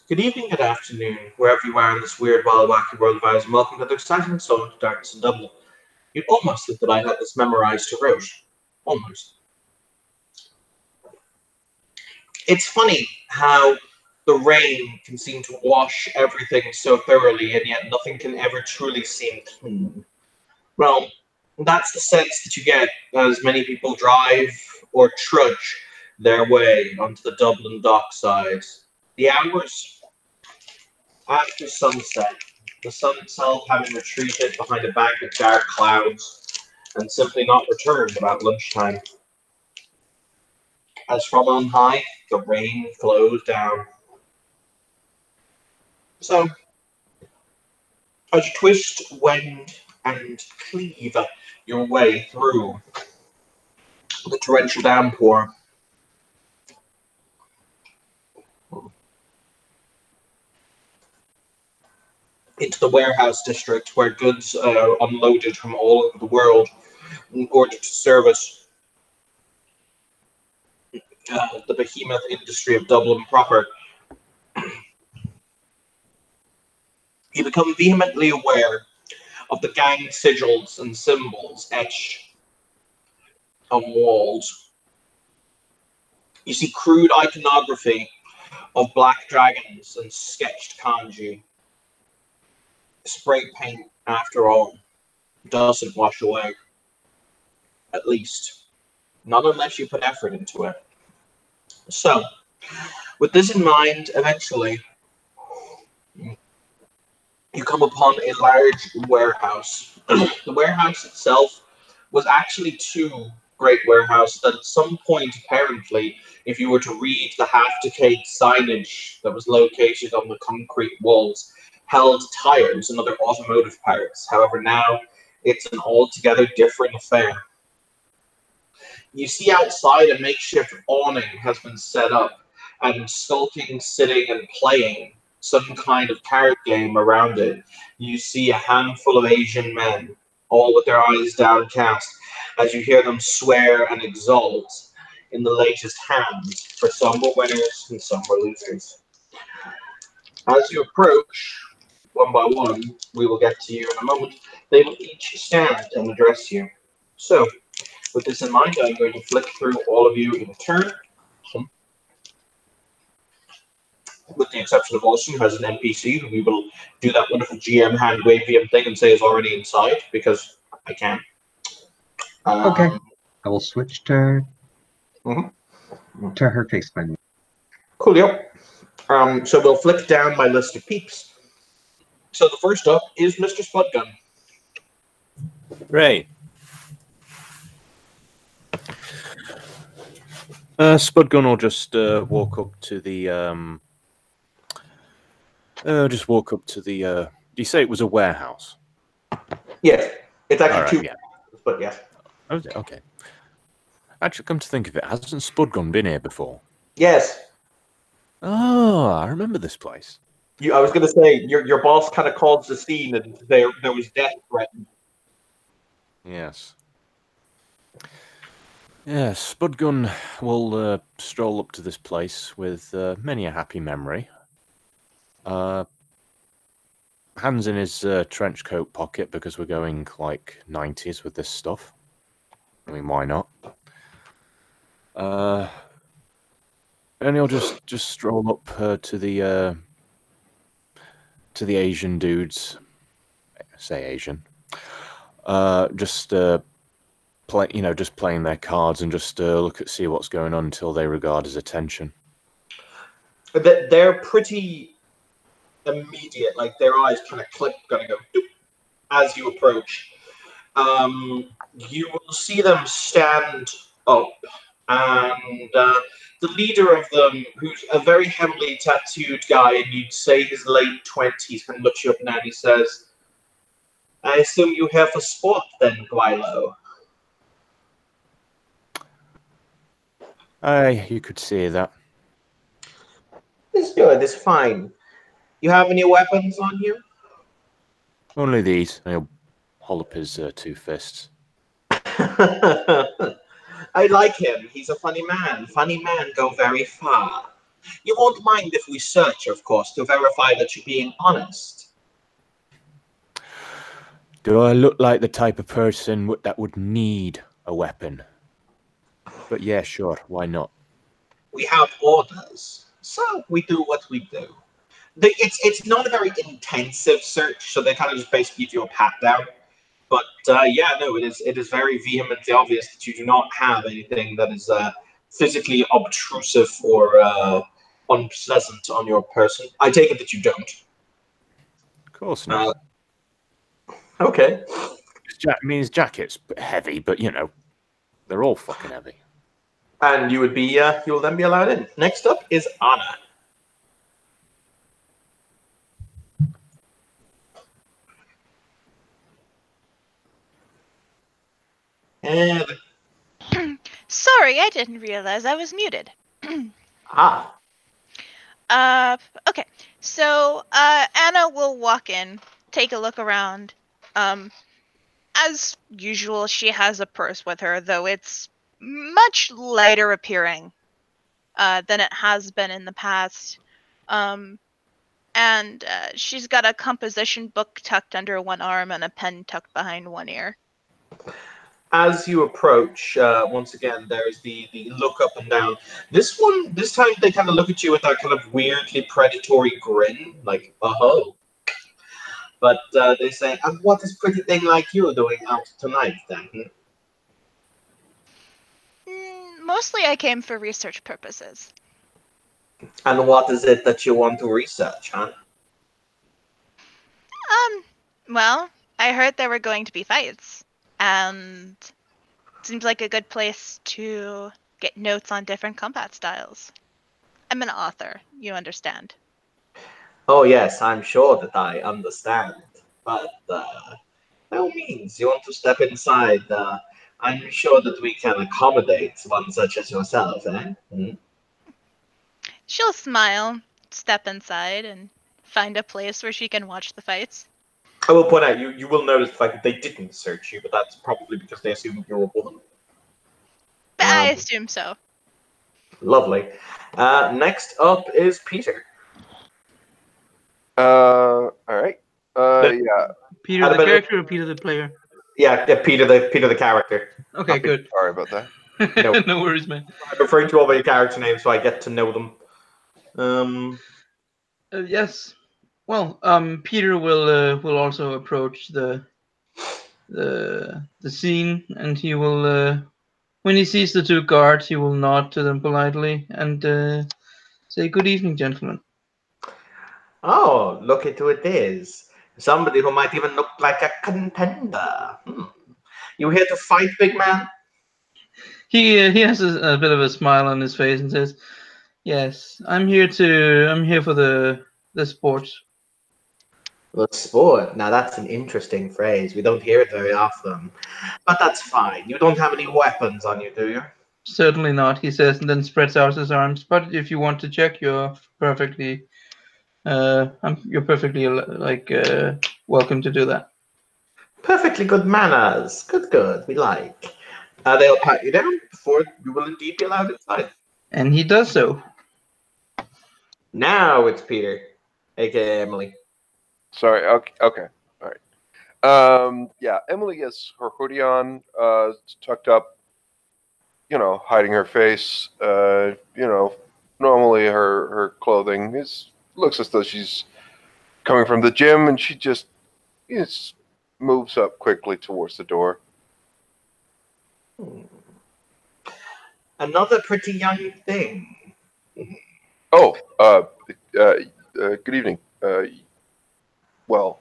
Good evening, good afternoon, wherever you are in this weird, wild, wacky world of ours, and welcome to the exciting installment of Darkness in Dublin. You'd almost think that I had this memorized to rote. Almost. It's funny how the rain can seem to wash everything so thoroughly, and yet nothing can ever truly seem clean. Well, that's the sense that you get as many people drive or trudge their way onto the Dublin dockside. The hours after sunset, the sun itself having retreated behind a bank of dark clouds and simply not returned about lunchtime. As from on high, the rain flows down. So, as you twist, wend, and cleave your way through the torrential downpour, into the warehouse district where goods are unloaded from all over the world in order to service the behemoth industry of Dublin proper, you become vehemently aware of the gang sigils and symbols etched on walls. You see crude iconography of black dragons and sketched kanji. Spray paint, after all, doesn't wash away. At least, not unless you put effort into it. So, with this in mind, eventually, you come upon a large warehouse. The warehouse itself was actually two great warehouses that at some point, apparently, if you were to read the half-decayed signage that was located on the concrete walls, held tires and other automotive parts. However, now it's an altogether different affair. You see outside a makeshift awning has been set up, and skulking, sitting, and playing some kind of card game around it. You see a handful of Asian men, all with their eyes downcast, as you hear them swear and exult in the latest hand, for some were winners and some were losers. As you approach, one by one, we will get to you in a moment, they will each stand and address you. So, with this in mind, I'm going to flick through all of you in turn. With the exception of Austin, who has an NPC, who we will do that wonderful GM hand wave VM thing and say is already inside, because I can. Okay. I will switch to her face menu. Coolio. So we'll flick down my list of peeps. So the first up is Mr. Spudgun. Right. Spudgun will just walk up to the do you say it was a warehouse? Yes. It's actually right, two, yeah. But yes. Okay. Actually, come to think of it, hasn't Spudgun been here before? Yes. Oh, I remember this place. I was going to say, your boss kind of called the scene and there was death threatened. Yes. Yes, Spudgun will stroll up to this place with many a happy memory. Hands in his trench coat pocket because we're going like 90s with this stuff. I mean, why not? And he'll just stroll up to the Asian dudes. Say Asian. Just playing their cards and just see what's going on until they regard his attention. They're pretty immediate, like their eyes kind of click, gonna go doop, as you approach. You will see them stand up, and the leader of them, who's a very heavily tattooed guy, and you'd say his late 20s, kind of looks you up and down. He says, "I assume you here for sport, then, Guilo?" You could say that. It's good. It's fine. You have any weapons on you? Only these. And he'll hold up his two fists. I like him. He's a funny man. Funny men go very far. You won't mind if we search, of course, to verify that you're being honest. Do I look like the type of person that would need a weapon? But yeah, sure, why not? We have orders, so we do what we do. It's not a very intensive search, so they kind of just basically give you a pat down. But yeah, no, it is very vehemently obvious that you do not have anything that is physically obtrusive or unpleasant on your person. I take it that you don't. Of course not. Okay. His jacket's heavy, but you know, they're all fucking heavy. And you would be you will then be allowed in. Next up is Anna. And Sorry, I didn't realize I was muted. Okay. So, Anna will walk in, take a look around. As usual, she has a purse with her, though it's much lighter appearing than it has been in the past. And she's got a composition book tucked under one arm and a pen tucked behind one ear. As you approach, once again, there's the look up and down. This time they kind of look at you with that kind of weirdly predatory grin, like, oh. But they say, and what is pretty thing like you doing out tonight, then? Mostly I came for research purposes. And what is it that you want to research, huh? Well, I heard there were going to be fights, and it seems like a good place to get notes on different combat styles. I'm an author, you understand. Oh yes, I'm sure that I understand. But by all means, you want to step inside. I'm sure that we can accommodate one such as yourself, eh? Mm-hmm. She'll smile, step inside, and find a place where she can watch the fights. I will point out, you will notice the fact that they didn't search you, but that's probably because they assumed you're a woman. I assume so. Lovely. Next up is Peter. All right. Yeah. Peter the character or Peter the player? Yeah, Peter the character. Okay, good. Sorry about that. No worries, man. I'm referring to all by your character names so I get to know them. Yes. Well, Peter will also approach the scene, and he will, when he sees the two guards, he will nod to them politely and say, "Good evening, gentlemen." Oh, look at who it is. Somebody who might even look like a contender. You here to fight, big man? He has a bit of a smile on his face and says, "Yes, I'm here for the sport." The sport. Now that's an interesting phrase. We don't hear it very often. But that's fine. You don't have any weapons on you, do you? Certainly not, he says, and then spreads out his arms. But if you want to check, you're perfectly welcome to do that. Perfectly good manners. Good. We like. They'll pat you down before you will indeed be allowed inside. And he does so. Now it's Peter, aka Emily. Sorry. Okay. All right. Yeah. Emily has her hoodie on, tucked up. You know, hiding her face. You know, normally her clothing looks as though she's coming from the gym, and she just moves up quickly towards the door. Another pretty young thing. Oh, good evening. Well,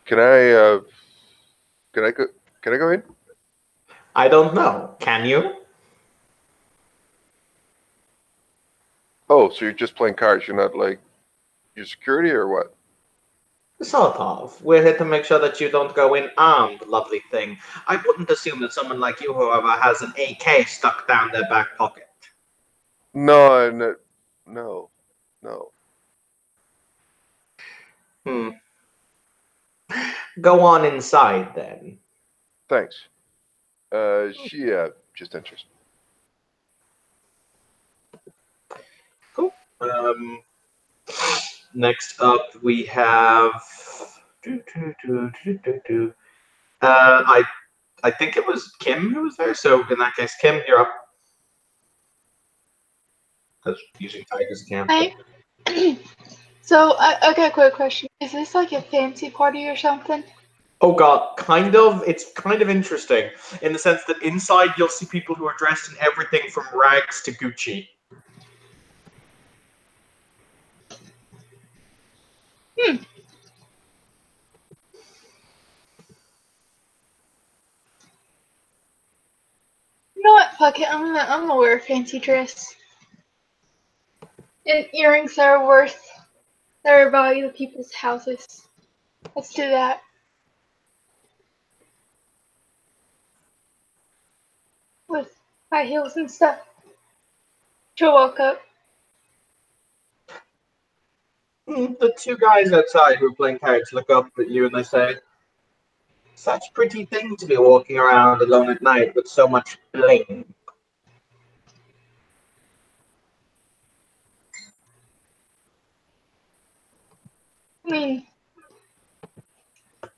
can I go in? I don't know. Can you? Oh, so you're just playing cards? You're not like your security or what? Sort of. We're here to make sure that you don't go in armed, lovely thing. I wouldn't assume that someone like you, however, has an AK stuck down their back pocket. No. Go on inside, then. Thanks. She just enters. Next up, we have. I think it was Kim who was there. So in that case, Kim, you're up. Because using tigers can. So I got a quick question. Is this like a fancy party or something? Oh god, kind of. It's kind of interesting in the sense that inside you'll see people who are dressed in everything from rags to Gucci. You know what? Fuck it. I'm gonna wear a fancy dress. And earrings that are worth their value to people's houses. Let's do that. With high heels and stuff. She'll walk up. The two guys outside who are playing cards look up at you and they say, "Such pretty thing to be walking around alone at night with so much bling." I mean,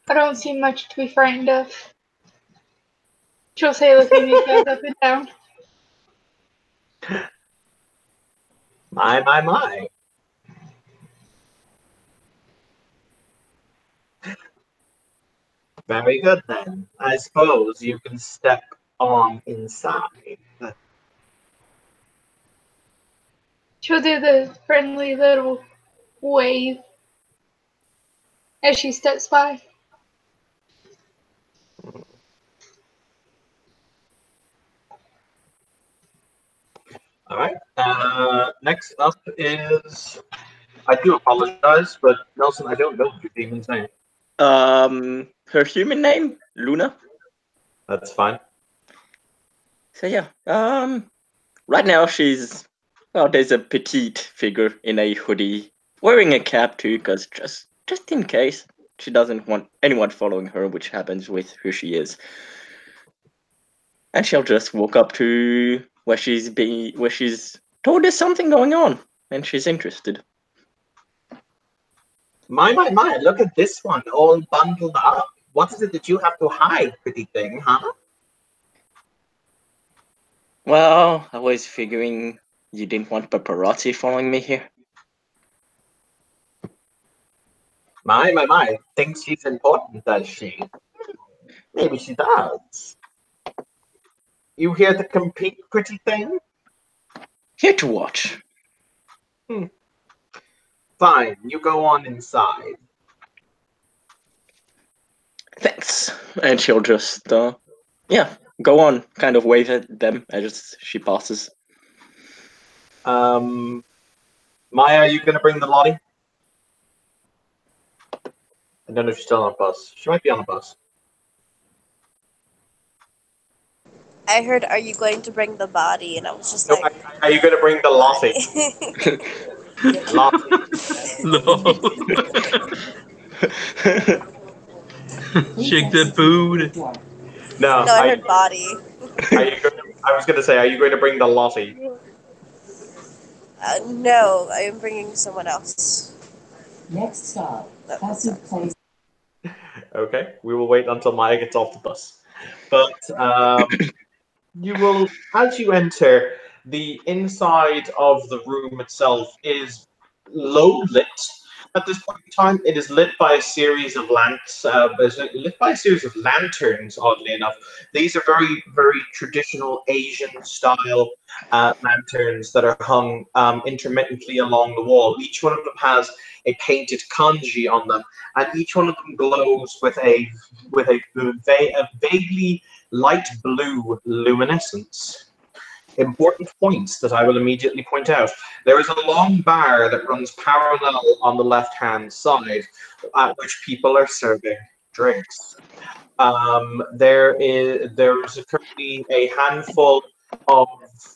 I don't see much to be frightened of. She'll say, looking at me guys up and down. My. Very good then. I suppose you can step on inside. She'll do the friendly little wave as she steps by. All right. Next up is. I do apologize, but Nelson, I don't know your demon's name. Her human name, Luna. That's fine. So yeah, right now she's, well, there's a petite figure in a hoodie, wearing a cap too, because just in case she doesn't want anyone following her, which happens with who she is. And she'll just walk up to where she's told there's something going on, and she's interested. My, look at this one, all bundled up. What is it that you have to hide, pretty thing, huh? Well, I was figuring you didn't want paparazzi following me here. My, thinks she's important, does she? Maybe she does. You here to compete, pretty thing? Here to watch. Fine, you go on inside. Thanks. And she'll just, go on, kind of wave at them as she passes. Maya, are you going to bring the Lottie? I don't know if she's still on a bus. She might be on a bus. I heard, "Are you going to bring the body?" And I was just No, like, are you going to bring the Lottie? Lottie. Shake that food. No, I heard body. I was going to say, are you going to bring the Lottie? No, I am bringing someone else. Next stop, Passive Place. Okay, we will wait until Maya gets off the bus. But you will, as you enter, the inside of the room itself is low lit. At this point in time, it is lit by a series of lamps, lit by a series of lanterns, oddly enough. These are very, very traditional Asian-style lanterns that are hung intermittently along the wall. Each one of them has a painted kanji on them, and each one of them glows with a vaguely light blue luminescence. Important points that I will immediately point out. There is a long bar that runs parallel on the left-hand side at which people are serving drinks. There is currently a handful of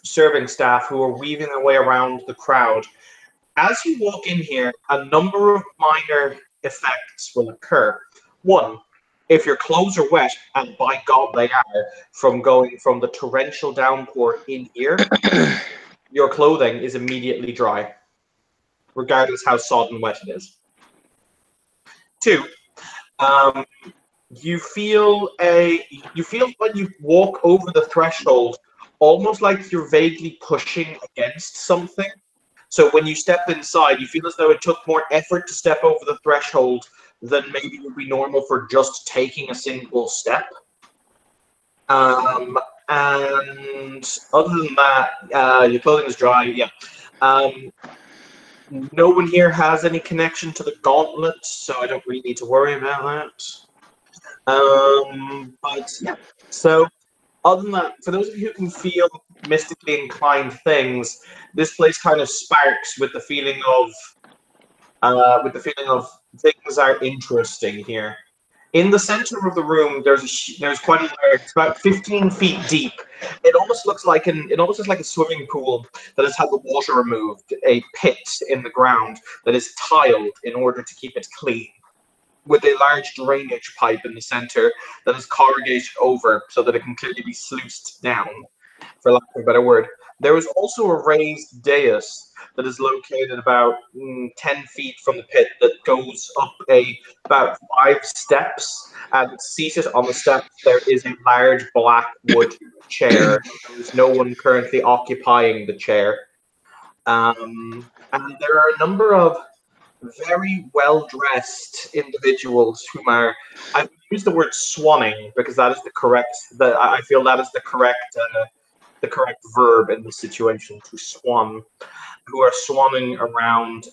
serving staff who are weaving their way around the crowd. As you walk in here, a number of minor effects will occur. One, if your clothes are wet, and by God they are, from going from the torrential downpour in here, your clothing is immediately dry. regardless how sodden wet it is. 2, you feel when you walk over the threshold, almost like you're vaguely pushing against something. So when you step inside, you feel as though it took more effort to step over the threshold than maybe would be normal for just taking a single step. And other than that, your clothing is dry. Yeah. No one here has any connection to the gauntlet, so I don't really need to worry about that. But yeah. So other than that, for those of you who can feel mystically inclined things, this place kind of sparks with the feeling of things are interesting here. In the center of the room, there's quite a large, it's about 15 feet deep. It almost looks like a swimming pool that has had the water removed, a pit in the ground that is tiled in order to keep it clean, with a large drainage pipe in the center that is corrugated over so that it can clearly be sluiced down, for lack of a better word. There is also a raised dais that is located about 10 feet from the pit that goes up about 5 steps, and seated on the steps there is a large black wood chair. There's no one currently occupying the chair. And there are a number of very well-dressed individuals whom are, I use the word swanning because that is the correct, I feel that is the correct verb in this situation, to swan, who are swanning around.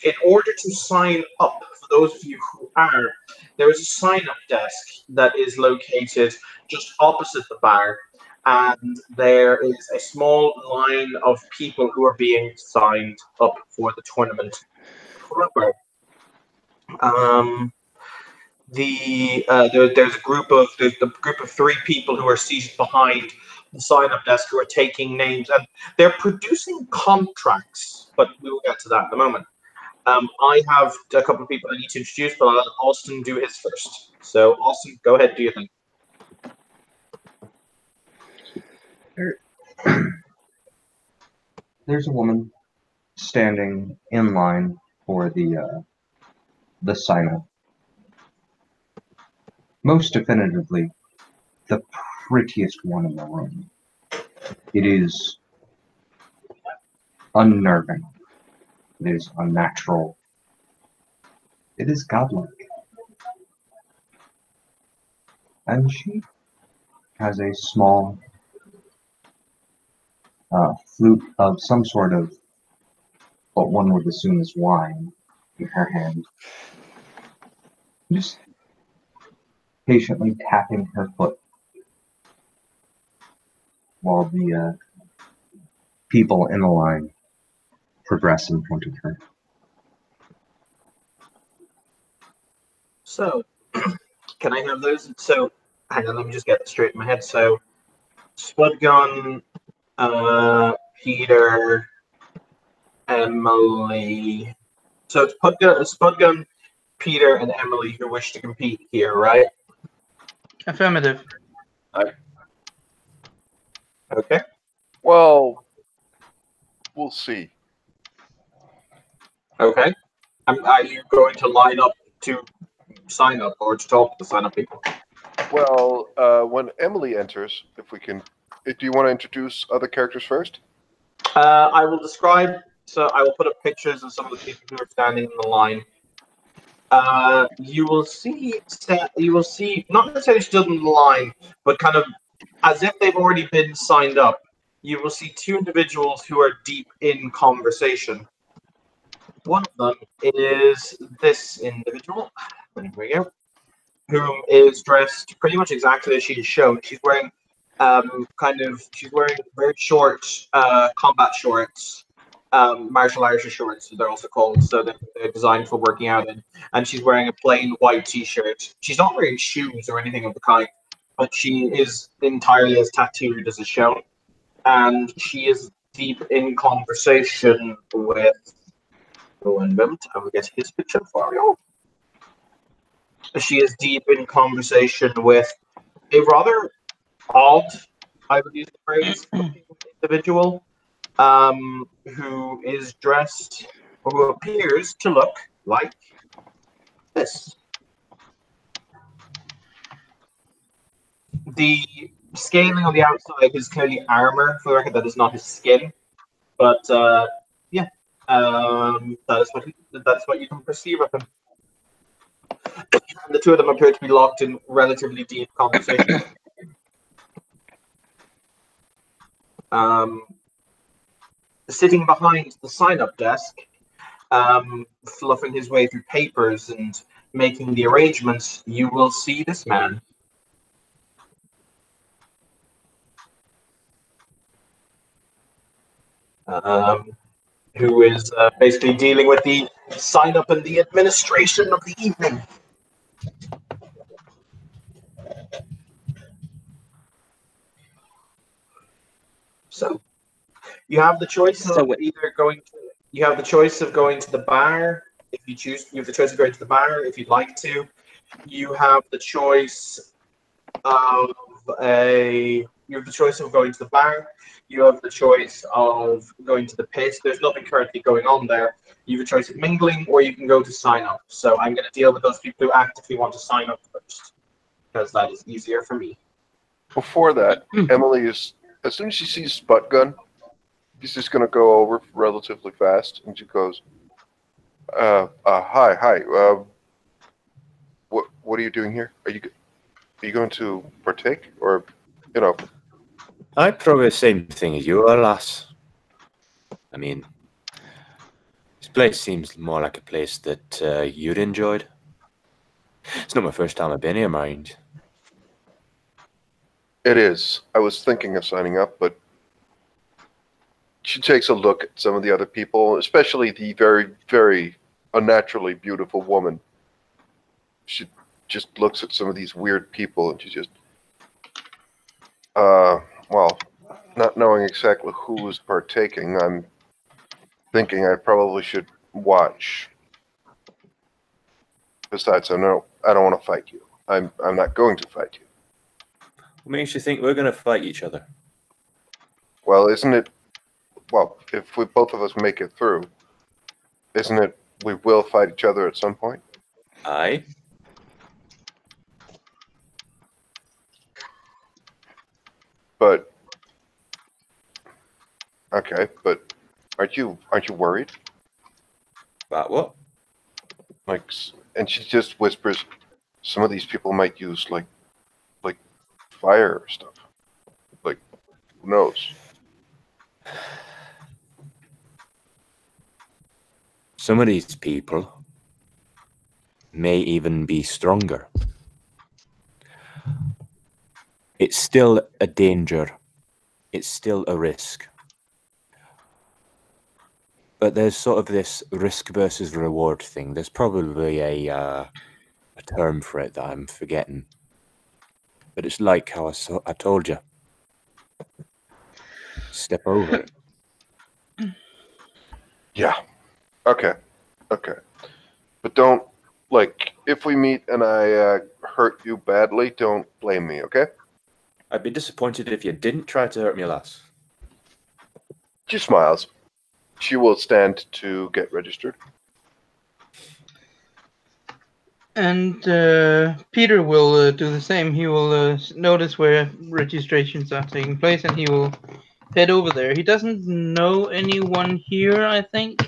In order to sign up, for those of you who are, there is a sign-up desk that is located just opposite the bar, and there is a small line of people who are being signed up for the tournament. There's a group of 3 people who are seated behind the sign-up desk who are taking names, and they're producing contracts, but we will get to that in a moment. I have a couple of people I need to introduce, but I'll let Austin do his first. So, Austin, go ahead, do your thing. There's a woman standing in line for the sign-up. Most definitively, the prettiest one in the room. It is unnerving. It is unnatural. It is godlike. And she has a small flute of some sort of what one would assume is wine in her hand. Just patiently tapping her foot while the people in the line progress in front of her. So, can I have those? So, hang on, let me just get it straight in my head. So, Spudgun, Peter, Emily. So it's Spudgun, Peter, and Emily who wish to compete here, right? Affirmative. Okay. Well, we'll see. Okay. Are you going to line up to sign up or to talk to the sign up people? Well, when Emily enters, if we can, do you want to introduce other characters first? I will describe. So I will put up pictures of some of the people who are standing in the line. You will see not necessarily stood in the line, but kind of as if they've already been signed up. You will see 2 individuals who are deep in conversation. One of them is this individual. There we go. Whom is dressed pretty much exactly as she is shown. She's wearing she's wearing very short combat shorts, martial arts shorts, they're also called, so they're designed for working out in. And she's wearing a plain white t-shirt. She's not wearing shoes or anything of the kind, but she is entirely as tattooed as is shown. And she is deep in conversation with... One moment, I will get his picture for you. She is deep in conversation with a rather odd, I would use the phrase, individual, who is dressed... who appears to look like this. The scaling on the outside is clearly armor. For the record, that is not his skin. But yeah, that is what you can perceive of him. And the two of them appear to be locked in relatively deep conversation. Sitting behind the sign-up desk, fluffing his way through papers and making the arrangements, you will see this man. Who is basically dealing with the sign-up and the administration of the evening. So, you have the choice of either going to, you have the choice of going to the bar if you choose. You have the choice of going to the bar if you'd like to. You have the choice of you have the choice of going to the bar. You have the choice of going to the pit. There's nothing currently going on there. You have a choice of mingling, or you can go to sign up. So I'm going to deal with those people who actively want to sign up first, because that is easier for me. Before that, Emily is, as soon as she sees Spud Gun, she's just going to go over relatively fast, and she goes, hi. What are you doing here? Are you going to partake, or, you know? I'd probably the same thing as you are, lass. I mean, this place seems more like a place that you'd enjoyed. It's not my first time I've been here, mind. It is. I was thinking of signing up, but she takes a look at some of the other people, especially the very, very unnaturally beautiful woman. She just looks at some of these weird people, and she just, well, not knowing exactly who is partaking, I'm thinking I probably should watch. Besides, I don't want to fight you. I'm not going to fight you. What makes you think we're going to fight each other? Well, isn't it? Well, if we both of us make it through, isn't it? We will fight each other at some point. Aye. But okay, but aren't you worried? About what? Like, and she just whispers, some of these people might use like fire or stuff. Like, who knows? Some of these people may even be stronger. It's still a danger. It's still a risk. But there's sort of this risk versus reward thing. There's probably a term for it that I'm forgetting. But it's like how I told you. Step over it. Yeah. Okay. But don't, like, if we meet and I hurt you badly, don't blame me, okay? I'd be disappointed if you didn't try to hurt me, lass. She smiles. She will stand to get registered. And Peter will do the same. He will notice where registrations are taking place, and he will head over there. He doesn't know anyone here, I think.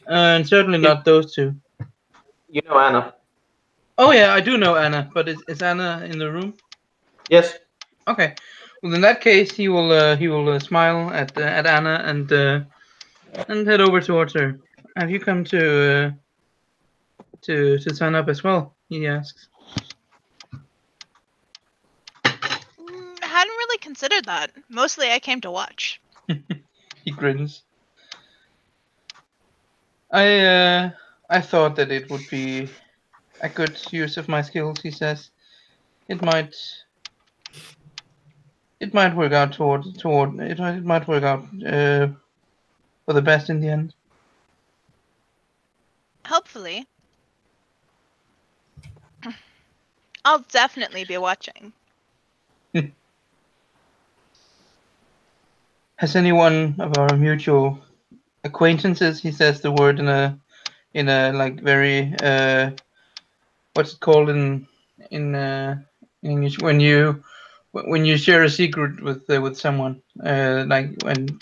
And certainly not those two. You know Anna. Oh yeah, I do know Anna, but is Anna in the room? Yes. Okay. Well, in that case, he will smile at Anna and head over towards her. Have you come to sign up as well? He asks. Hadn't really considered that. Mostly, I came to watch. He grins. I thought that it would be a good use of my skills. He says, it might work out it might work out for the best in the end. Hopefully. I'll definitely be watching. Has anyone of our mutual acquaintances. He says the word in a like very what's it called in English when you share a secret with someone, like when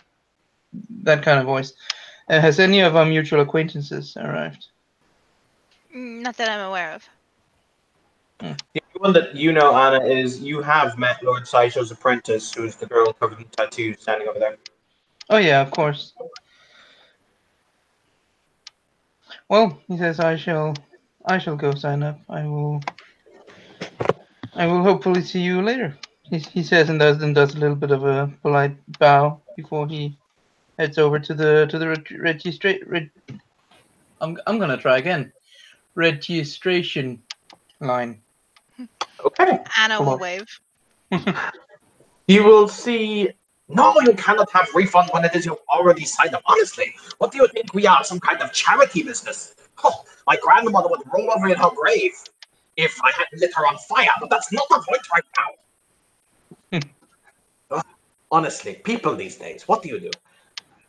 that kind of voice. Has any of our mutual acquaintances arrived? Not that I'm aware of. The only one that you know, Anna, is you have met Lord Saito's apprentice, who is the girl covered in tattoos standing over there. Oh yeah, of course. Well, he says I shall go sign up. I will hopefully see you later. He says and does a little bit of a polite bow before he heads over to the registration. I'm gonna try again. Registration line. Okay. Anna will wave. You will see. No, you cannot have refunds when it is you've already signed up. Honestly, what do you think we are? Some kind of charity business? Oh, my grandmother would roll over in her grave if I hadn't lit her on fire, but that's not the point right now. Honestly, people these days, what do you do?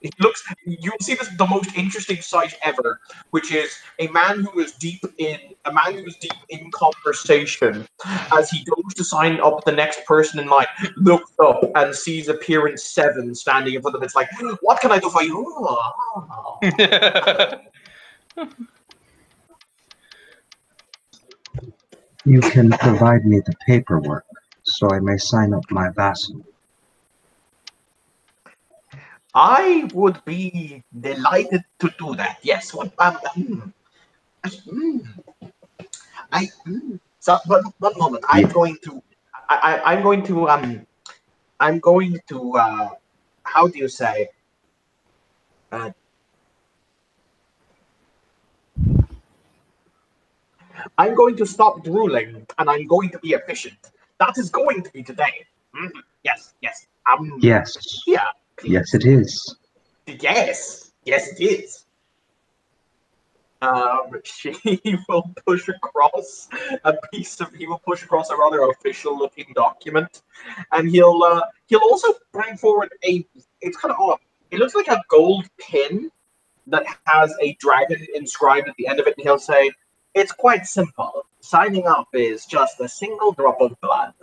It looks. You'll see this the most interesting sight ever, which is a man who is deep in conversation as he goes to sign up the next person in line. Looks up and sees appearance 7 standing in front of him. It's like, what can I do for you? You can provide me the paperwork so I may sign up my vassal. I would be delighted to do that. Yes. What? So, but one moment. I'm going to. How do you say? I'm going to stop drooling, and I'm going to be efficient. That is going to be today. Yes. Yes. Yes. Yeah. Yes, it is. Yes, it is. He will push across he will push across a rather official-looking document, and he'll also bring forward it's kind of odd. It looks like a gold pin that has a dragon inscribed at the end of it, and he'll say, "It's quite simple. Signing up is just a single drop of blood."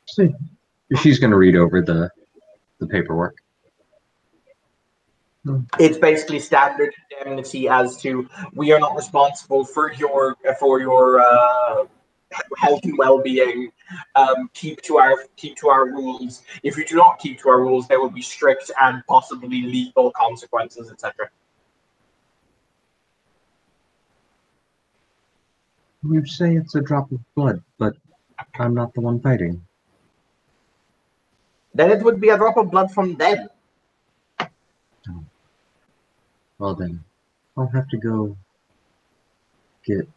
See, she's going to read over the paperwork. It's basically standard indemnity as to we are not responsible for your health and well-being. Keep to our rules. If you do not keep to our rules, there will be strict and possibly lethal consequences, etc. You say it's a drop of blood, but I'm not the one fighting. Then it would be a drop of blood from them. Oh. Well then, I'll have to go get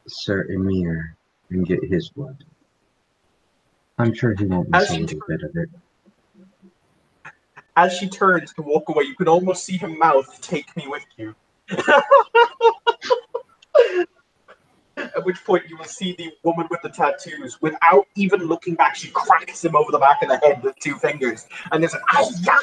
Sir Emir and get his blood. I'm sure he won't miss a little bit of it. As she turns to walk away, you can almost see her mouth, "Take me with you." At which point you will see the woman with the tattoos, without even looking back, she cracks him over the back of the head with 2 fingers. And there's an "Ay-ya!"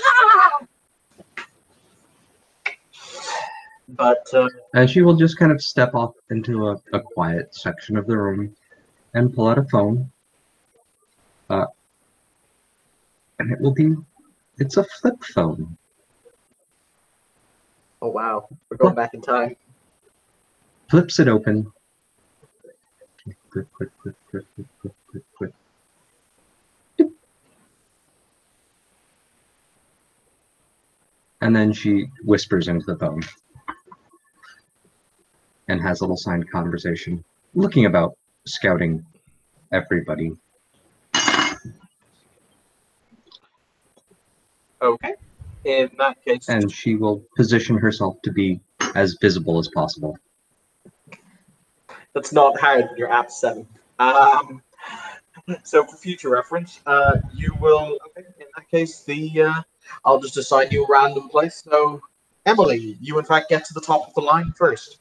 But and she will just kind of step off into a quiet section of the room and pull out a phone. And it's a flip phone. Oh wow, we're going back in time. Flips it open. Click. And then she whispers into the phone and has a little signed conversation, looking about, scouting everybody. Okay. In that case. And she will position herself to be as visible as possible. That's not hard when you're app 7. So for future reference, you will. Okay, in that case, I'll just assign you a random place. So, Emily, you in fact get to the top of the line first.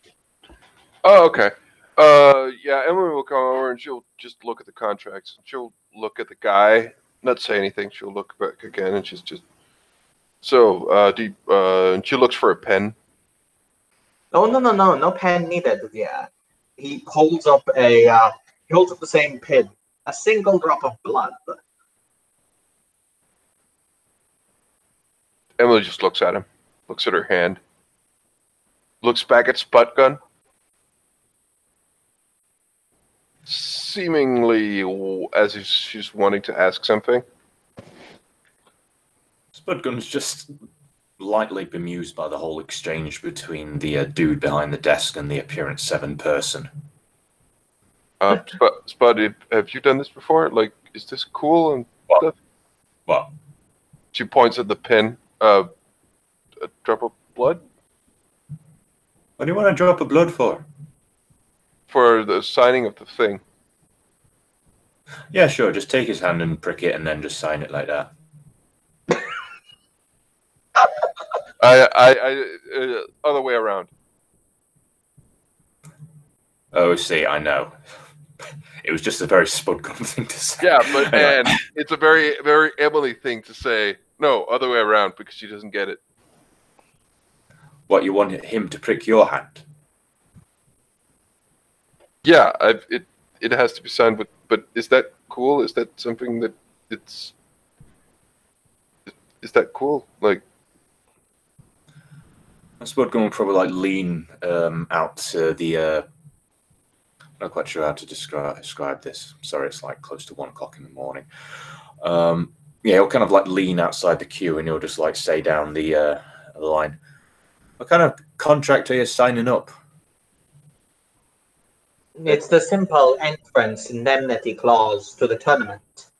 Oh, okay. Yeah, Emily will come over and she'll just look at the contracts. She'll look at the guy, not say anything. She'll look back again, and she's just. So, and she looks for a pen. Oh no pen needed. Yeah, he holds up the same pin, a single drop of blood. Emily just looks at him, looks at her hand, looks back at Sputgun, seemingly as if she's wanting to ask something. Spudgun's just lightly bemused by the whole exchange between the dude behind the desk and the Appearance 7 person. Spud, have you done this before? Like, is this cool and stuff? What? She points at the pin. A drop of blood? What do you want a drop of blood for? For the signing of the thing. Yeah, sure. Just take his hand and prick it and then just sign it like that. Other way around. Oh, see, I know. It was just a very Spudgun thing to say. Yeah, but and it's a very, very Emily thing to say. No, other way around, because she doesn't get it. What, you want him to prick your hand? Yeah, it has to be signed with. But is that cool? Is that something that it's? Is that cool? Like, Spudgun will probably like lean out to the. I'm not quite sure how to describe this. Sorry, it's like close to 1 o'clock in the morning. Yeah, he'll kind of like lean outside the queue and he'll just like say down the line. What kind of contract are you signing up? It's the simple entrance indemnity clause to the tournament.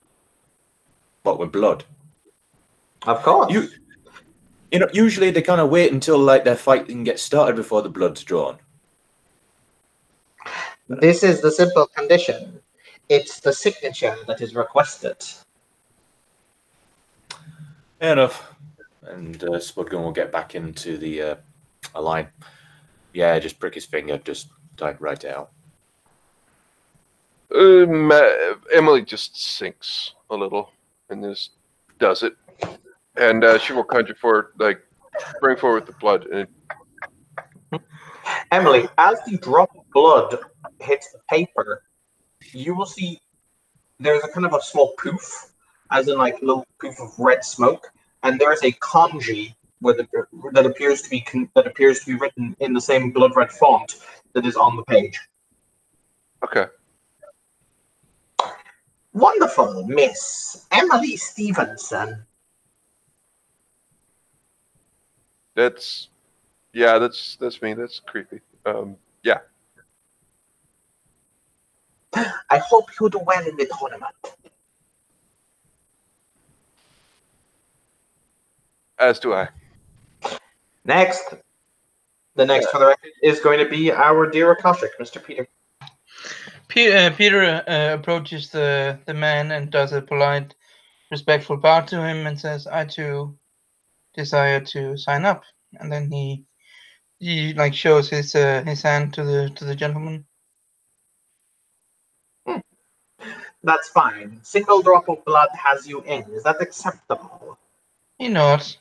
What, with blood? Of course. You know, usually they kind of wait until like their fighting gets started before the blood's drawn. This is the simple condition. It's the signature that is requested. Fair enough. And Spudgun will get back into the line. Yeah, just prick his finger, just type right out. Emily just sinks a little and just does it. And she will conjure for, like, bring forward the blood. And Emily, as the drop of blood hits the paper, you will see there's a kind of a small poof, as in like a little poof of red smoke, and there is a kanji that appears to be written in the same blood red font that is on the page. Okay. Wonderful, Miss Emily Stevenson. That's me. That's creepy. Yeah. I hope you do well in the tournament. As do I. Next. The next for the record is going to be our dear Akashic, Mr. Peter. Peter approaches the man and does a polite, respectful bow to him and says, "I too desire to sign up." And then he like shows his hand to the gentleman. That's fine. Single drop of blood has you in. Is that acceptable? He nods.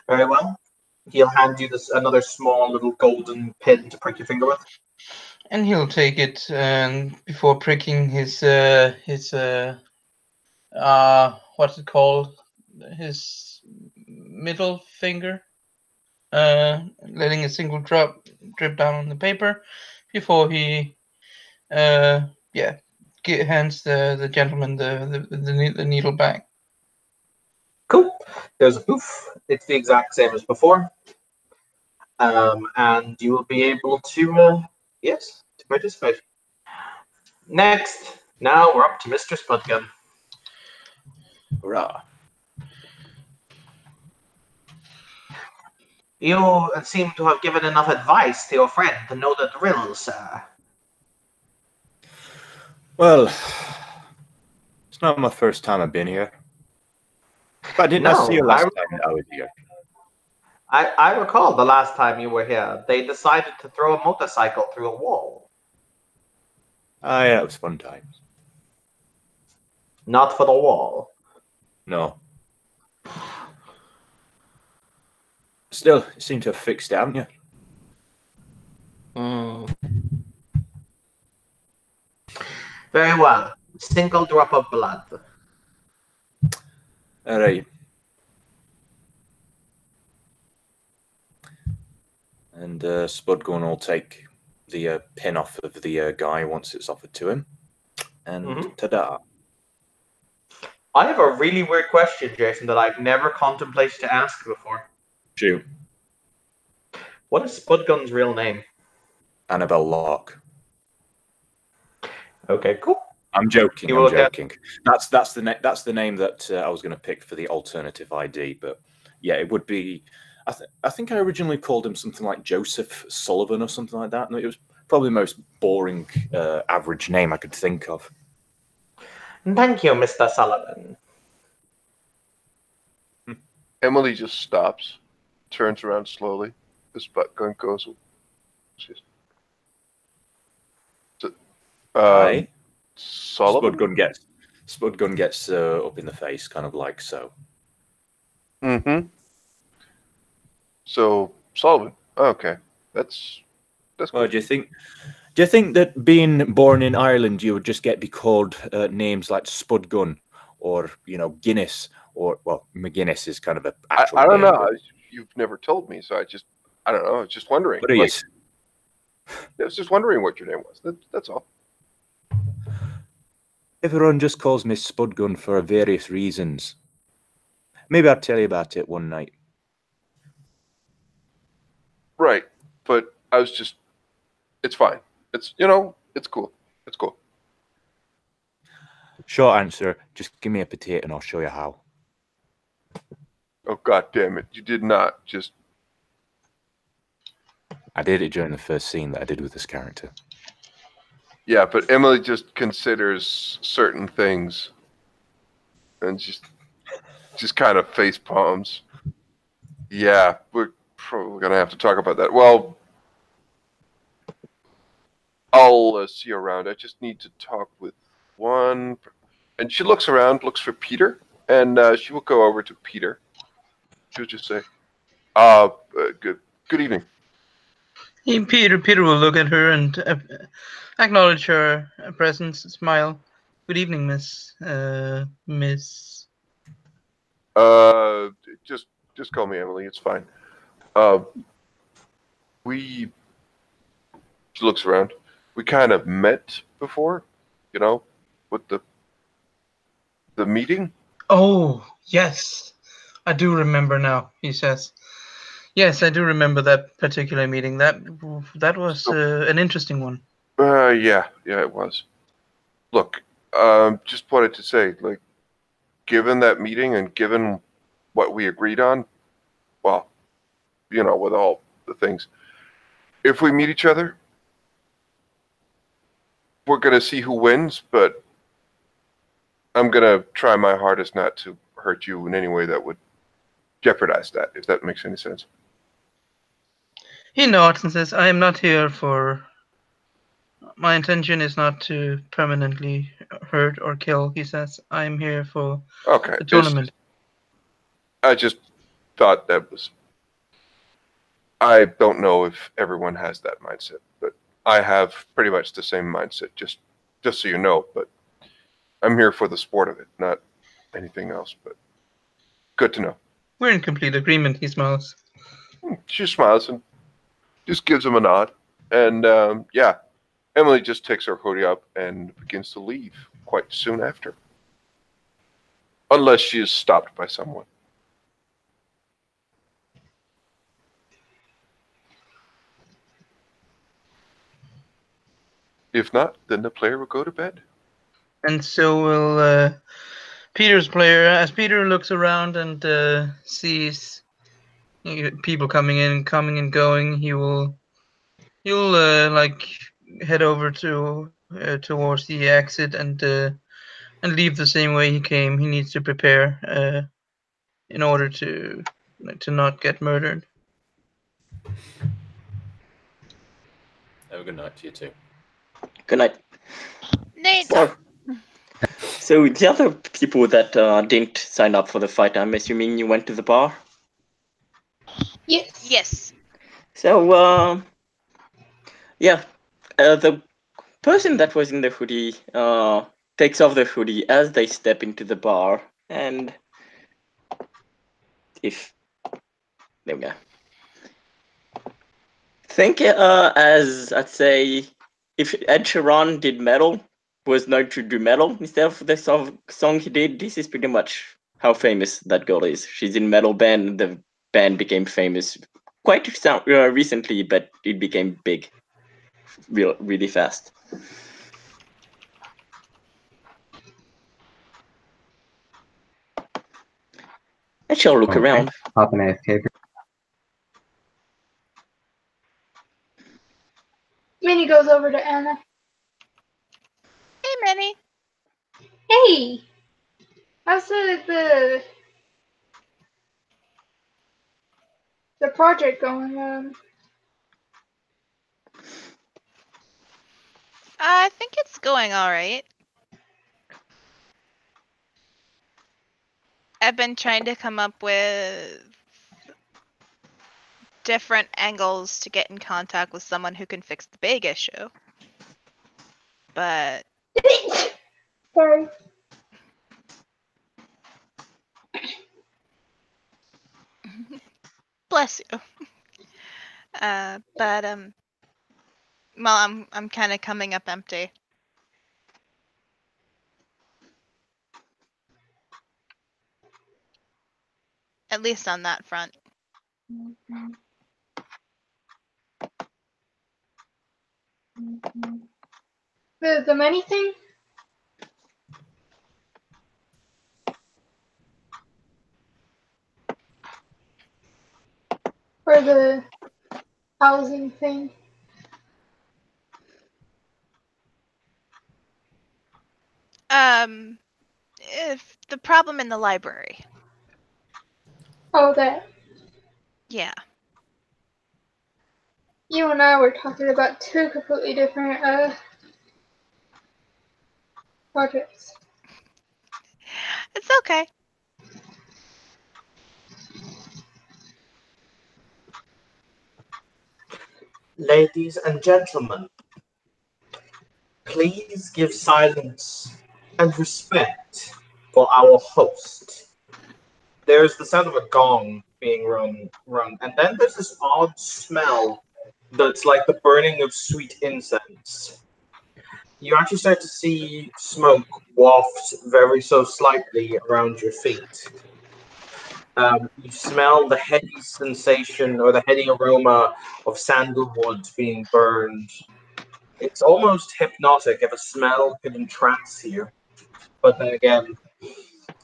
Very well. He'll hand you another small little golden pin to prick your finger with. And he'll take it before pricking his what's it called? His middle finger. Letting a single drop drip down on the paper before he hands the gentleman the needle back. Cool. There's a poof. It's the exact same as before. And you will be able to participate. Next. Now we're up to Mr. Spudgun. Hurrah. You seem to have given enough advice to your friend to know the drill, sir. Well, it's not my first time I've been here. But I did not see you last time I was here. I recall the last time you were here, they decided to throw a motorcycle through a wall. Ah, yeah, it was fun times. Not for the wall. No. Still, you seem to have fixed it, haven't you? Very well. Single drop of blood. All right. And Spudgun will take the pin off of the guy once it's offered to him. And ta-da. I have a really weird question, Jason, that I've never contemplated to ask before. Shoot. What is Spudgun's real name? Annabelle Locke. Okay, cool. I'm joking. You I'm will get- joking. That's the name that I was going to pick for the alternative ID. But yeah, it would be. I think I originally called him something like Joseph Sullivan or something like that. No, it was probably the most boring, average name I could think of. Thank you, Mr. Sullivan. Emily just stops, turns around slowly. The Spudgun goes. Aye. Sullivan? Spudgun gets up in the face, kind of like so. Mm-hmm. So Sullivan. Okay, that's Well, cool. do you think that being born in Ireland, you would just be called names like Spudgun or Guinness or McGuinness is kind of a actual I don't name, know. but- You've never told me, so I don't know. I was just wondering. What is? I was just wondering what your name was. That's all. Everyone just calls me Spudgun for various reasons. Maybe I'll tell you about it one night. Right, but I was just. It's fine. It's it's cool. It's cool. Short answer, just give me a potato and I'll show you how. Oh, God damn it. You did not just. I did it during the first scene that I did with this character. Yeah, but Emily just considers certain things and just kind of face palms. Yeah, we're probably going to have to talk about that. Well, I'll see you around. I just need to talk with one. And she looks around, looks for Peter, and she will go over to Peter. She'll just say, good evening. Peter will look at her and acknowledge her presence, smile. Good evening, Miss. Just call me Emily. It's fine. She looks around. We kind of met before, with the meeting. Oh, yes. I do remember now, he says. Yes, I do remember that particular meeting. That was an interesting one. Yeah, it was. Look, just wanted to say, like, given that meeting and given what we agreed on, well, with all the things, if we meet each other, we're going to see who wins, but I'm going to try my hardest not to hurt you in any way that would jeopardize that, if that makes any sense. He nods and says, I am not here for... My intention is not to permanently hurt or kill, he says. I am here for the tournament. I just thought that was... I don't know if everyone has that mindset, but I have pretty much the same mindset, just so you know, but I'm here for the sport of it, not anything else, but good to know. We're in complete agreement, he smiles. She smiles and just gives him a nod. And, yeah, Emily just takes her hoodie up and begins to leave quite soon after. Unless she is stopped by someone. If not, then the player will go to bed. And so will Peter's player. As Peter looks around and sees people coming and going, he'll like head over to towards the exit and leave the same way he came. He needs to prepare in order to not get murdered. Have a good night to you too. Good night. Nate. So the other people that didn't sign up for the fight, I'm assuming you went to the bar? Yes. Yes. So, yeah, the person that was in the hoodie takes off the hoodie as they step into the bar, and there we go. Think as I'd say, if Ed Sheeran did metal, was known to do metal instead of the song he did, this is pretty much how famous that girl is. She's in metal band. The band became famous quite recently, but it became big really fast. I shall look around. Pop an AFK. Minnie goes over to Anna. Hey, Minnie. Hey! How's the project going? I think it's going all right. I've been trying to come up with different angles to get in contact with someone who can fix the big issue. But Sorry. bless you. Well, I'm kind of coming up empty. At least on that front. The money thing? Or the housing thing? If the problem in the library. Oh, that. Yeah. You and I were talking about two completely different projects. It's okay. Ladies and gentlemen, please give silence and respect for our host. There's the sound of a gong being rung, and then there's this odd smell that's like the burning of sweet incense. You actually start to see smoke waft very so slightly around your feet. You smell the heady sensation or the heady aroma of sandalwood being burned. It's almost hypnotic if a smell could entrance you. But then again,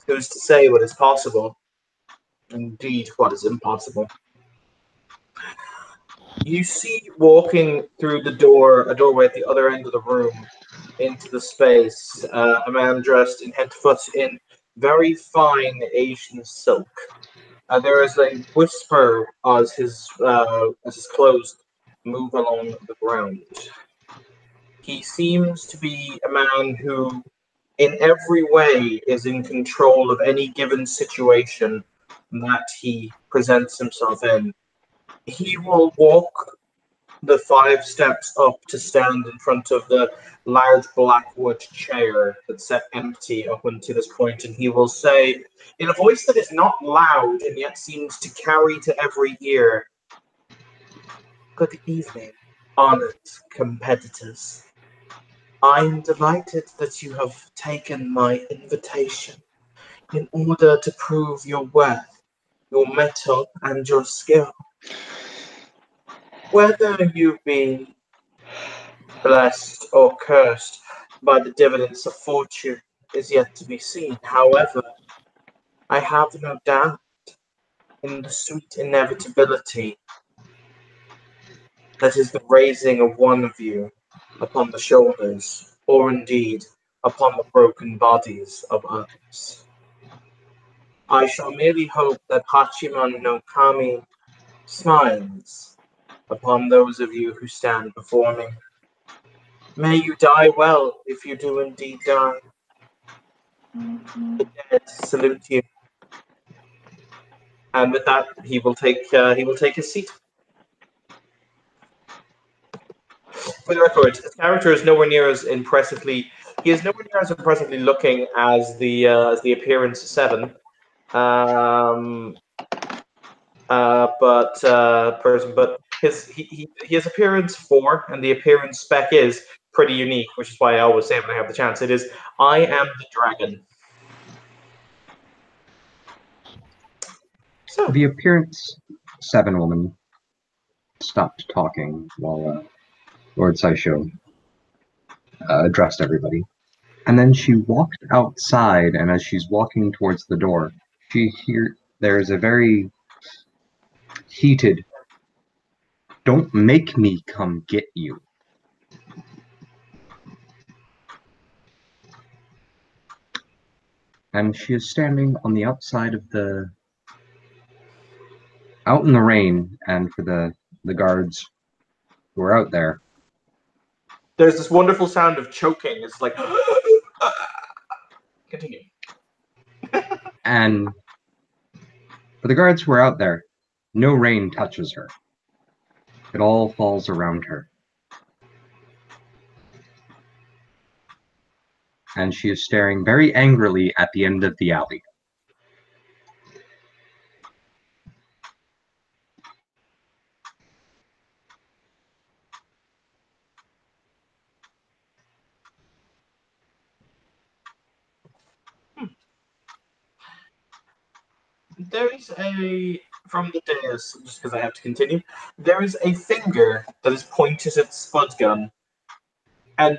who's to say what is possible? Indeed, what is impossible. You see walking through a doorway at the other end of the room, into the space, a man dressed in head to foot in very fine Asian silk. There is a whisper as his clothes move along the ground. He seems to be a man who, in every way, is in control of any given situation that he presents himself in. He will walk the 5 steps up to stand in front of the large blackwood chair that's set empty up until this point, and he will say, in a voice that is not loud and yet seems to carry to every ear, "Good evening, honored competitors. I'm delighted that you have taken my invitation in order to prove your worth, your mettle, and your skill. Whether you be blessed or cursed by the dividends of fortune is yet to be seen. However, I have no doubt in the sweet inevitability that is the raising of one of you upon the shoulders, or indeed upon the broken bodies of others. I shall merely hope that Hachiman no Kami smiles upon those of you who stand before me. May you die well if you do indeed die. The dead salute you. And with that, he will take his seat. For the record, his character is nowhere near as impressively. He is nowhere near as impressively looking as the appearance 7. But his appearance 4 and the appearance spec is pretty unique, which is why I always say when I have the chance, it is I am the dragon. So The appearance 7 woman stopped talking while Lord Saisho addressed everybody. And then she walked outside, and as she's walking towards the door, there's a very heated, "Don't make me come get you." And she is standing on the outside of out in the rain, and for the guards who are out there. There's this wonderful sound of choking. It's like continue. And for the guards who are out there, no rain touches her. It all falls around her. And she is staring very angrily at the end of the alley. There is from the dais, just because I have to continue, there is a finger that is pointed at Spudgun. And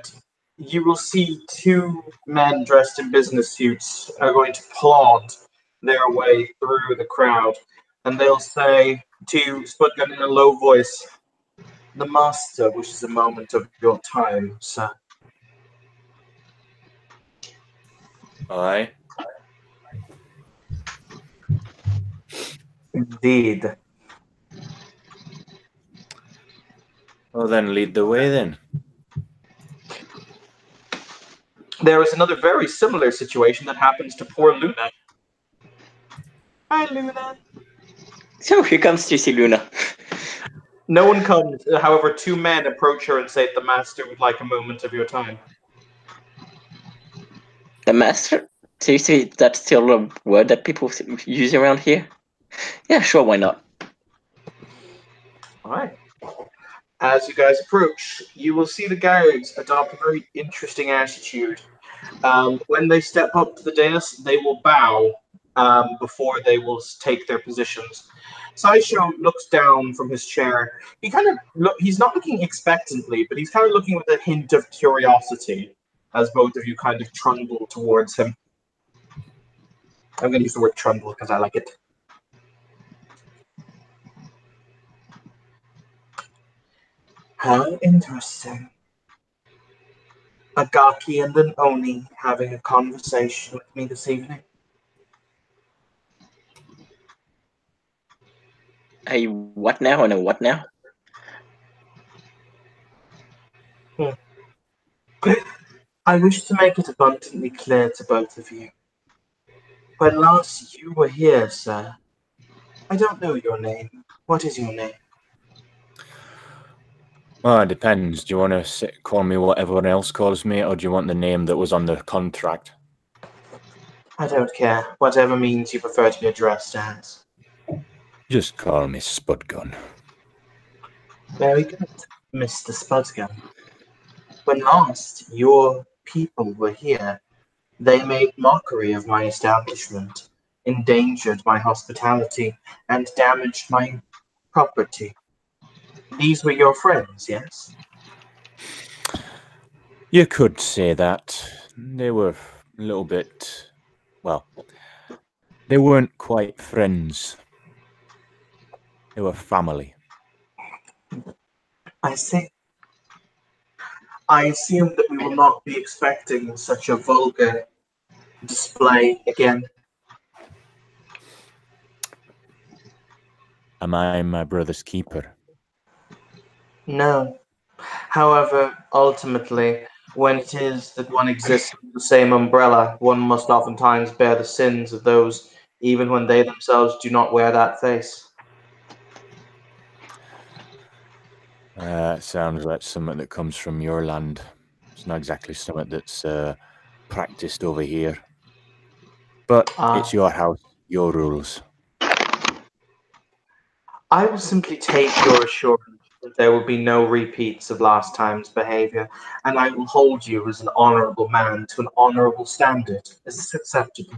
you will see 2 men dressed in business suits are going to plod their way through the crowd. And they'll say to Spudgun in a low voice, "The master wishes a moment of your time, sir." Aye. Indeed. Well, then lead the way then. There is another very similar situation that happens to poor Luna. Hi, Luna. So here comes Juicy Luna. No one comes. However, 2 men approach her and say, "The master would like a moment of your time." The master? Seriously, that's still a word that people use around here? Yeah, sure, why not? Alright. As you guys approach, you will see the guards adopt a very interesting attitude. When they step up to the dais, they will bow before they will take their positions. Saisho looks down from his chair. He's not looking expectantly, but he's kind of looking with a hint of curiosity as both of you kind of trundle towards him. I'm going to use the word trundle because I like it. How interesting. A Gaki and an Oni having a conversation with me this evening. A what now and a what now? I wish to make it abundantly clear to both of you. When last you were here, sir, I don't know your name. What is your name? Well, it depends. Do you want to call me what everyone else calls me, or do you want the name that was on the contract? I don't care. Whatever means you prefer to be addressed as. Just call me Spudgun. Very good, Mr. Spudgun. When last your people were here, they made mockery of my establishment, endangered my hospitality, and damaged my property. These were your friends, yes? You could say that. They were a little bit... Well, they weren't quite friends. They were family. I see. I assume that we will not be expecting such a vulgar display again. Am I my brother's keeper? No. However, ultimately, when it is that one exists under the same umbrella, one must oftentimes bear the sins of those, even when they themselves do not wear that face. Sounds like something that comes from your land. It's not exactly something that's practiced over here. But it's your house, your rules. I will simply take your assurance that there will be no repeats of last time's behavior, and I will hold you as an honorable man to an honorable standard. Is this acceptable?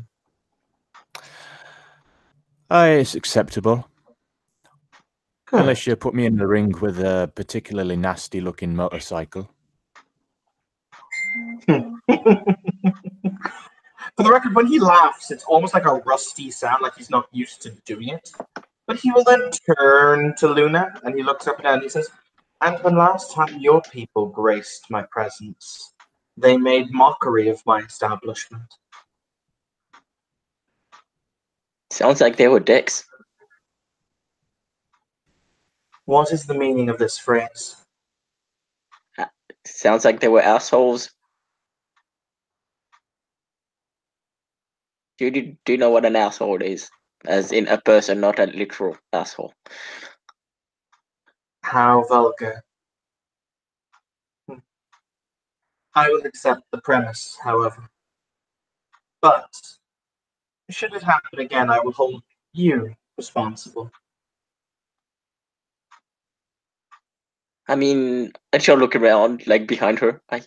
Aye, it's acceptable. Good. Unless you put me in the ring with a particularly nasty-looking motorcycle. For the record, when he laughs, it's almost like a rusty sound, like he's not used to doing it. But he will then turn to Luna, and he looks up and down and he says, "And when last time your people graced my presence, they made mockery of my establishment." Sounds like they were dicks. What is the meaning of this phrase? Sounds like they were assholes. Do you know what an asshole is? As in a person, not a literal asshole. How vulgar. I will accept the premise, however. But, should it happen again, I will hold you responsible. I mean, I shall look around, like, behind her. I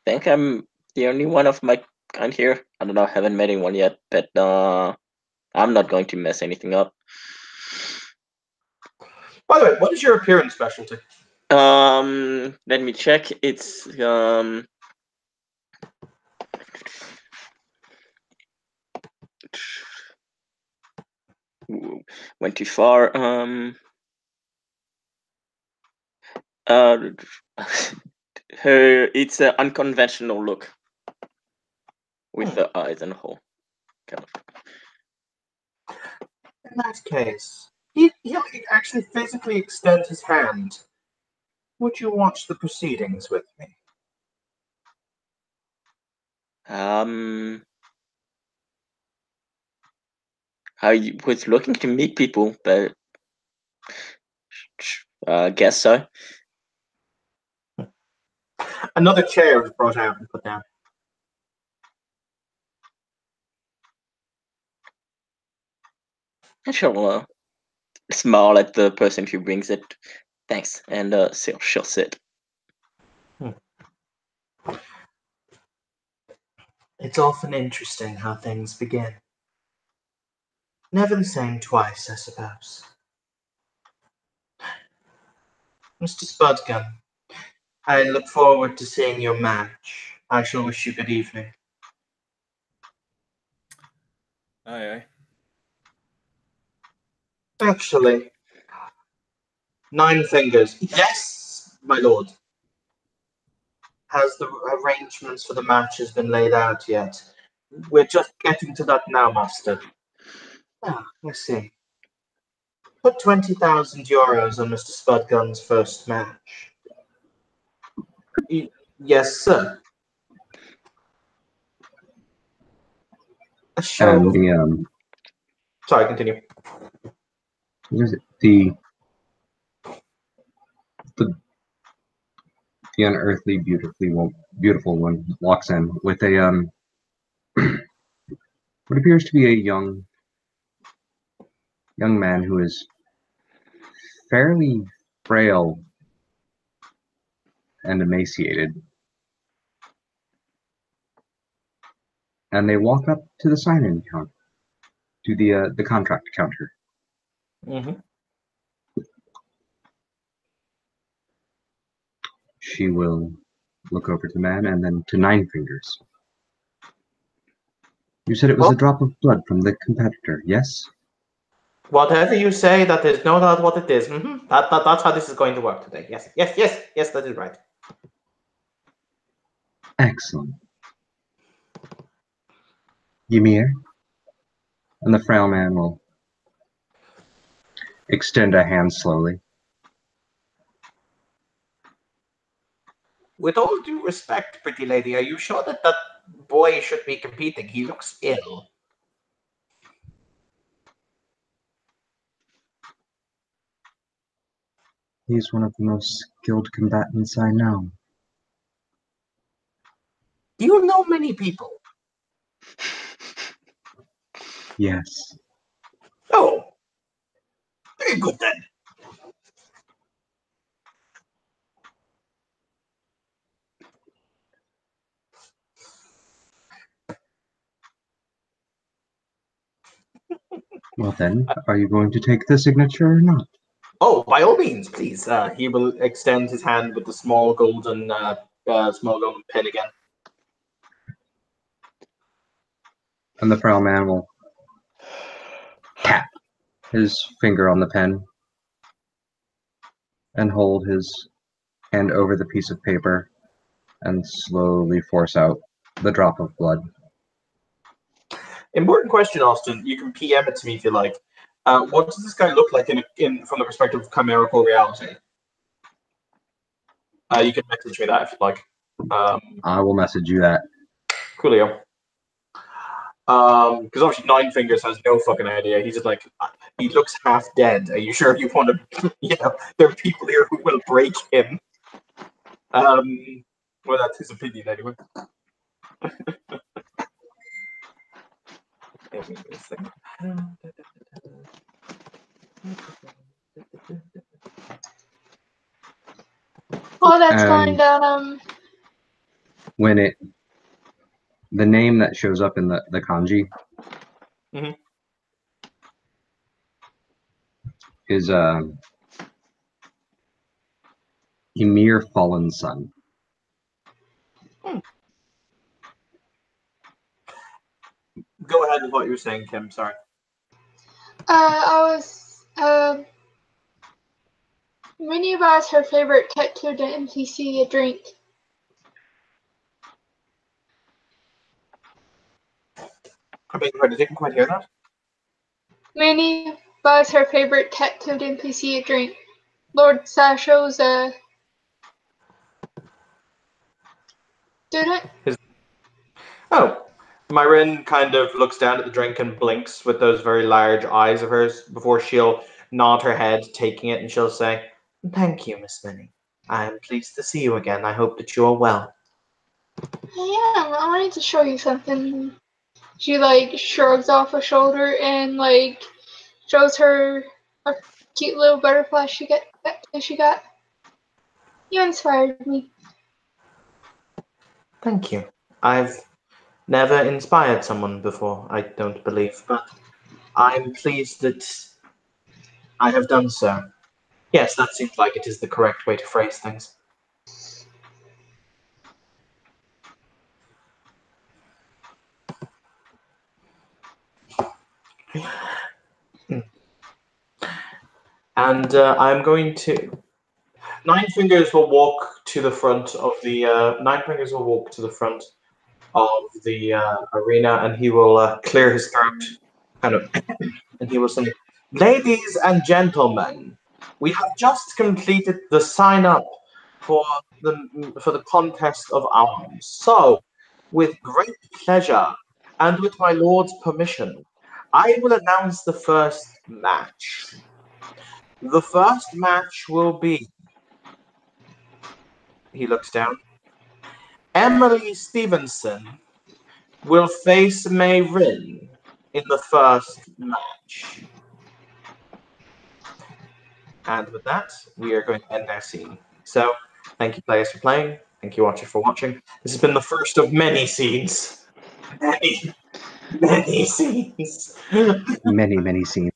think I'm the only one of my kind here. I don't know, I haven't met anyone yet, but I'm not going to mess anything up. By the way, what is your appearance specialty? Let me check. It's went too far. It's an unconventional look with the eyes and the whole. Kind of. In that case, he'll actually physically extend his hand. Would you watch the proceedings with me? I was looking to meet people, but guess so. Another chair was brought out and put down. I shall smile at the person who brings it. Thanks, and she'll sit. It's often interesting how things begin. Never the same twice, I suppose. Mr. Spudgun, I look forward to seeing your match. I shall wish you good evening. Aye, aye. Actually, Nine Fingers. Yes, my lord. Has the arrangements for the matches been laid out yet? We're just getting to that now, master. Ah, I see. Put 20,000 euros on Mr. Spudgun's first match. Yes, sir. A show. And the Sorry, continue. the unearthly beautiful one walks in with a what appears to be a young man who is fairly frail and emaciated. And they walk up to the sign-in counter, to the contract counter. Mm-hmm. She will look over to the man and then to Nine Fingers. You said it was a drop of blood from the competitor, yes? Whatever you say, that is no doubt what it is. Mm-hmm. That's how this is going to work today. Yes, that is right. Excellent. Ymir? And the frail man will extend a hand slowly. with all due respect, pretty lady, are you sure that that boy should be competing? He looks ill. He's one of the most skilled combatants I know. Do you know many people? Yes. Oh, very good then. Well then, are you going to take the signature or not? Oh, by all means, please. He will extend his hand with the small golden pin again. And the frail man will tap his finger on the pen and hold his hand over the piece of paper and slowly force out the drop of blood. Important question, Austin. You can PM it to me if you like. What does this guy look like in from the perspective of chimerical reality? You can message me that if you like. I will message you that. Coolio. Because obviously Nine Fingers has no fucking idea. He's just like, he looks half dead. Are you sure you want to? You know, there are people here who will break him. Well, that's his opinion anyway. Give me a second. While that's going down, When the name that shows up in the kanji is Ymir Fallen Sun. Go ahead with what you were saying, Kim. Sorry. I was, Minnie buys her favorite tattooed NPC a drink. I beg your pardon, I didn't quite hear that. Minnie buys her favorite tattooed NPC a drink. Lord Sasho's a student. Oh, Myrin kind of looks down at the drink and blinks with those very large eyes of hers before she'll nod her head, taking it, and she'll say, "Thank you, Miss Minnie. I am pleased to see you again. I hope that you are well." Yeah, I wanted to show you something. She like shrugs off a shoulder and like shows her a cute little butterfly she got. You inspired me. Thank you. I've never inspired someone before, I don't believe, but I'm pleased that I have done so. Yes, that seems like it is the correct way to phrase things. And I'm going to. Nine Fingers will walk to the front of the. Nine Fingers will walk to the front of the arena, and he will clear his throat, kind of, and he will say, "Ladies and gentlemen, we have just completed the sign up for the contest of arms. So, with great pleasure and with my lord's permission, I will announce the first match. The first match will be," he looks down, "Emily Stevenson will face Myrin in the first match." And with that, we are going to end our scene. So, thank you players for playing. Thank you watchers for watching. This has been the first of many scenes. Many scenes. Many scenes. Many scenes.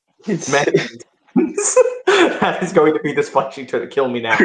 That is going to be the splashy to kill me now.